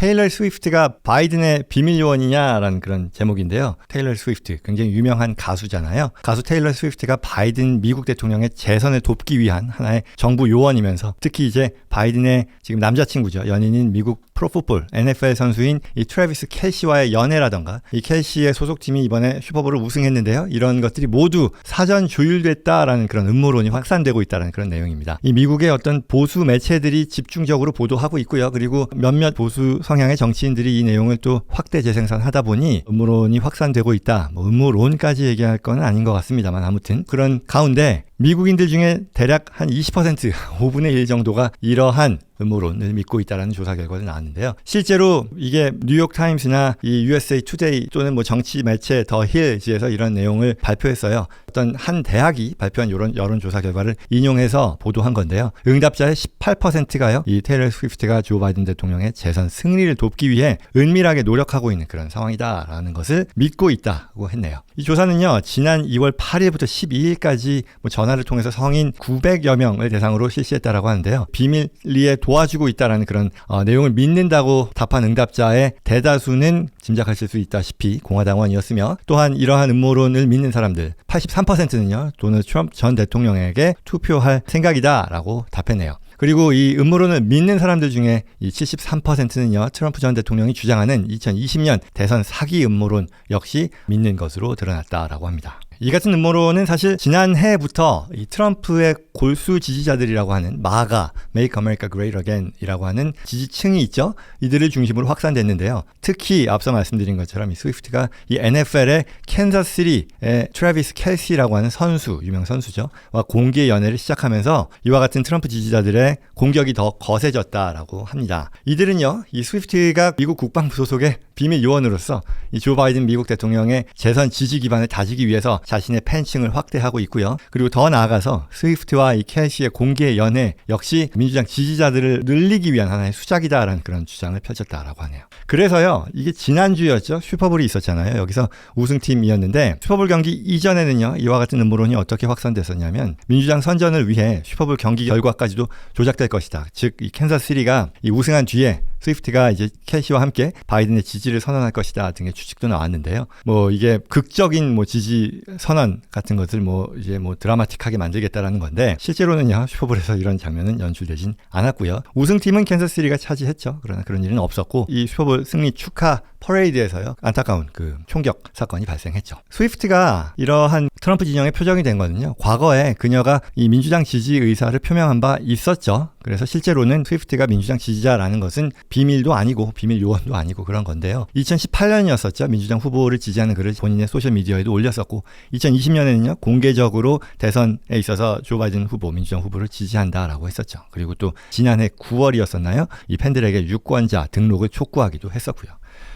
테일러 스위프트가 바이든의 비밀 요원이냐라는 그런 제목인데요. 테일러 스위프트 굉장히 유명한 가수잖아요. 가수 테일러 스위프트가 바이든 미국 대통령의 재선을 돕기 위한 하나의 정부 요원이면서 특히 이제 바이든의 지금 남자친구죠. 연인인 미국 프로풋볼 NFL 선수인 이 트래비스 켈시와의 연애라던가 이 켈시의 소속팀이 이번에 슈퍼볼을 우승했는데요. 이런 것들이 모두 사전 조율됐다라는 그런 음모론이 확산되고 있다는 그런 내용입니다. 이 미국의 어떤 보수 매체들이 집중적으로 보도하고 있고요. 그리고 몇몇 보수 성향의 정치인들이 이 내용을 또 확대 재생산하다 보니 음모론이 확산되고 있다. 뭐 음모론까지 얘기할 건 아닌 것 같습니다만 아무튼 그런 가운데 미국인들 중에 대략 한 20%, 5분의 1 정도가 이러한 음모론을 믿고 있다는 조사 결과가 나왔는데요. 실제로 이게 뉴욕타임스나 이 USA 투데이 또는 뭐 정치 매체 더 힐즈에서 이런 내용을 발표했어요. 어떤 한 대학이 발표한 이런 여론조사 결과를 인용해서 보도한 건데요. 응답자의 18%가요. 이 테일러 스위프트가 조 바이든 대통령의 재선 승리를 돕기 위해 은밀하게 노력하고 있는 그런 상황이다라는 것을 믿고 있다고 했네요. 이 조사는요. 지난 2월 8일부터 12일까지 뭐 전화를 통해서 성인 900여 명을 대상으로 실시했다라고 하는데요. 비밀리에 도와주고 있다라는 그런 내용을 믿는다고 답한 응답자의 대다수는 짐작하실 수 있다시피 공화당원이었으며 또한 이러한 음모론을 믿는 사람들 83%는요. 도널드 트럼프 전 대통령에게 투표할 생각이다라고 답했네요. 그리고 이 음모론을 믿는 사람들 중에 이 73%는요. 트럼프 전 대통령이 주장하는 2020년 대선 사기 음모론 역시 믿는 것으로 드러났다라고 합니다. 이 같은 음모론은 사실 지난해부터 이 트럼프의 골수 지지자들이라고 하는 마가, Make America Great Again 이라고 하는 지지층이 있죠. 이들을 중심으로 확산됐는데요. 특히 앞서 말씀드린 것처럼 이 스위프트가 이 NFL의 캔자스시티의 트래비스 켈시라고 하는 선수, 유명 선수죠. 와 공개 연애를 시작하면서 이와 같은 트럼프 지지자들의 공격이 더 거세졌다라고 합니다. 이들은요. 이 스위프트가 미국 국방부 소속의 비밀 요원으로서 이 조 바이든 미국 대통령의 재선 지지 기반을 다지기 위해서 자신의 팬층을 확대하고 있고요. 그리고 더 나아가서 스위프트와 이 켈시의 공개 연애 역시 민주당 지지자들을 늘리기 위한 하나의 수작이다라는 그런 주장을 펼쳤다라고 하네요. 그래서요. 이게 지난주였죠. 슈퍼볼이 있었잖아요. 여기서 우승팀이었는데 슈퍼볼 경기 이전에는요. 이와 같은 음모론이 어떻게 확산됐었냐면 민주당 선전을 위해 슈퍼볼 경기 결과까지도 조작될 것이다. 즉 이 캔자스시티가 이 우승한 뒤에 스위프트가 이제 켈시와 함께 바이든의 지지를 선언할 것이다 등의 추측도 나왔는데요. 뭐 이게 극적인 뭐 지지 선언 같은 것을 뭐 이제 뭐 드라마틱하게 만들겠다라는 건데 실제로는요 슈퍼볼에서 이런 장면은 연출되진 않았고요. 우승팀은 캔자스시티가 차지했죠. 그러나 그런 일은 없었고 이 슈퍼볼 승리 축하 퍼레이드에서요 안타까운 그 총격 사건이 발생했죠. 스위프트가 이러한 트럼프 진영의 표적이 된 거는요. 과거에 그녀가 이 민주당 지지 의사를 표명한 바 있었죠. 그래서 실제로는 스위프트가 민주당 지지자라는 것은 비밀도 아니고 비밀 요원도 아니고 그런 건데요. 2018년이었었죠. 민주당 후보를 지지하는 글을 본인의 소셜미디어에도 올렸었고 2020년에는요. 공개적으로 대선에 있어서 조 바이든 후보, 민주당 후보를 지지한다라고 했었죠. 그리고 또 지난해 9월이었었나요? 이 팬들에게 유권자 등록을 촉구하기도 했었고요.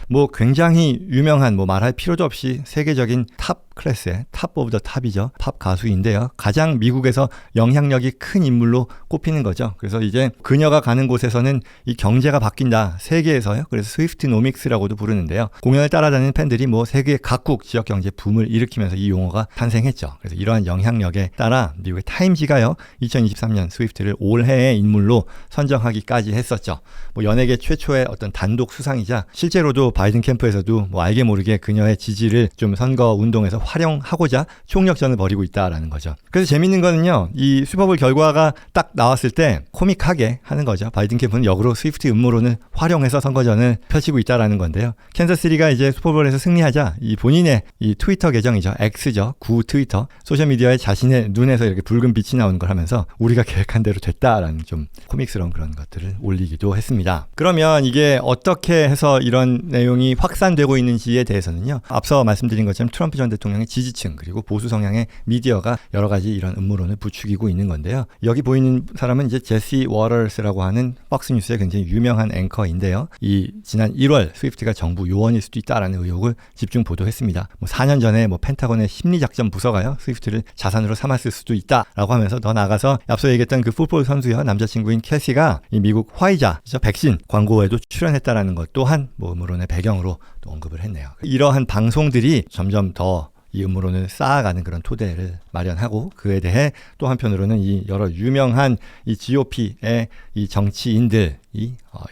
뭐 굉장히 유명한 뭐 말할 필요도 없이 세계적인 탑 클래스의 탑 오브 더 탑이죠. 팝 가수인데요. 가장 미국에서 영향력이 큰 인물로 꼽히는 거죠. 그래서 이제 그녀가 가는 곳에서는 이 경제가 바뀐다. 세계에서요. 그래서 스위프트노믹스라고도 부르는데요. 공연을 따라다니는 팬들이 뭐 세계 각국 지역 경제 붐을 일으키면서 이 용어가 탄생했죠. 그래서 이러한 영향력에 따라 미국의 타임지가요. 2023년 스위프트를 올해의 인물로 선정하기까지 했었죠. 뭐 연예계 최초의 어떤 단독 수상이자 실제로도 바이든 캠프에서도 뭐 알게 모르게 그녀의 지지를 좀 선거 운동에서 활용하고자 총력전을 벌이고 있다라는 거죠. 그래서 재밌는 거는요. 이 슈퍼볼 결과가 딱 나왔을 때 코믹하게 하는 거죠. 바이든 캠프는 역으로 스위프트 음모론을 활용해서 선거전을 펼치고 있다라는 건데요. 캔자스시티가 이제 슈퍼볼에서 승리하자 이 본인의 이 트위터 계정이죠. X죠. 구 트위터. 소셜미디어에 자신의 눈에서 이렇게 붉은 빛이 나오는 걸 하면서 우리가 계획한 대로 됐다라는 좀 코믹스러운 그런 것들을 올리기도 했습니다. 그러면 이게 어떻게 해서 이런 내용이 확산되고 있는지에 대해서는요. 앞서 말씀드린 것처럼 트럼프 전 대통령의 지지층 그리고 보수 성향의 미디어가 여러 가지 이런 음모론을 부추기고 있는 건데요. 여기 보이는 사람은 이제 제시 워터스라고 하는 팍스뉴스의 굉장히 유명한 앵커인데요. 이 지난 1월 스위프트가 정부 요원일 수도 있다라는 의혹을 집중 보도했습니다. 뭐 4년 전에 뭐 펜타곤의 심리작전 부서가요. 스위프트를 자산으로 삼았을 수도 있다라고 하면서 더 나아가서 앞서 얘기했던 그 풋볼 선수요. 남자친구인 캐시가 이 미국 화이자 백신 광고에도 출연했다라는 것 또한 뭐 음모론의 배경으로 또 언급을 했네요. 이러한 방송들이 점점 더 이 음모론을 쌓아가는 그런 토대를 마련하고 그에 대해 또 한편으로는 이 여러 유명한 이 GOP의 이 정치인들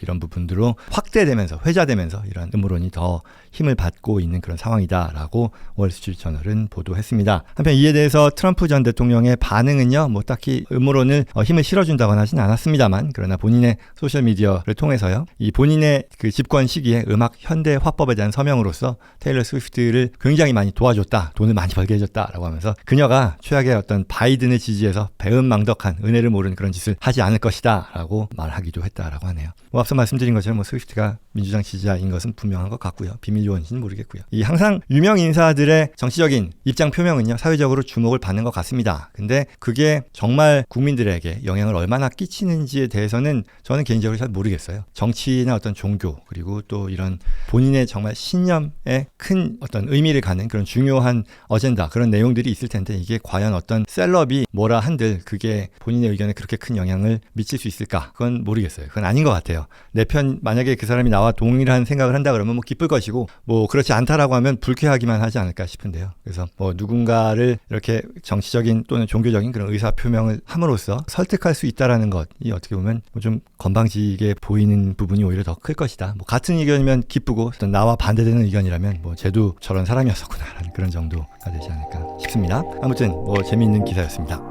이런 부분들로 확대되면서 회자되면서 이런 음모론이 더 힘을 받고 있는 그런 상황이다라고 월스트리트저널은 보도했습니다. 한편 이에 대해서 트럼프 전 대통령의 반응은요, 뭐 딱히 음모론을 힘을 실어준다거나 하진 않았습니다만, 그러나 본인의 소셜 미디어를 통해서요, 이 본인의 그 집권 시기에 음악 현대 화법에 대한 서명으로서 테일러 스위프트를 굉장히 많이 도와줬다, 돈을 많이 벌게 해줬다라고 하면서 그녀가 최악의 어떤 바이든을 지지해서 배은망덕한 은혜를 모르는 그런 짓을 하지 않을 것이다라고 말하기도 했다라고 하네요. 뭐 앞서 말씀드린 것처럼 스위프트가 민주당 지지자인 것은 분명한 것 같고요. 비밀 요원인지는 모르겠고요. 이 항상 유명 인사들의 정치적인 입장 표명은요, 사회적으로 주목을 받는 것 같습니다. 근데 그게 정말 국민들에게 영향을 얼마나 끼치는지에 대해서는 저는 개인적으로 잘 모르겠어요. 정치나 어떤 종교, 그리고 또 이런 본인의 정말 신념에 큰 어떤 의미를 갖는 그런 중요한 어젠다, 그런 내용들이 있을 텐데, 이게 과연 어떤 셀럽이 뭐라 한들 그게 본인의 의견에 그렇게 큰 영향을 미칠 수 있을까? 그건 모르겠어요. 그건 아닌 것 같아요. 내 편 만약에 그 사람이 나와 동일한 생각을 한다 그러면 뭐 기쁠 것이고, 뭐 그렇지 않다라고 하면 불쾌하기만 하지 않을까 싶은데요. 그래서 뭐 누군가를 이렇게 정치적인 또는 종교적인 그런 의사 표명을 함으로써 설득할 수 있다라는 것이 어떻게 보면 좀 건방지게 보이는 부분이 오히려 더 클 것이다. 뭐 같은 의견이면 기쁘고, 어떤 나와 반대되는 의견이라면 뭐 쟤도 저런 사람이었었구나라는 그런 정도가 되지 않을까 싶습니다. 아무튼 뭐 재미있는 기사였습니다.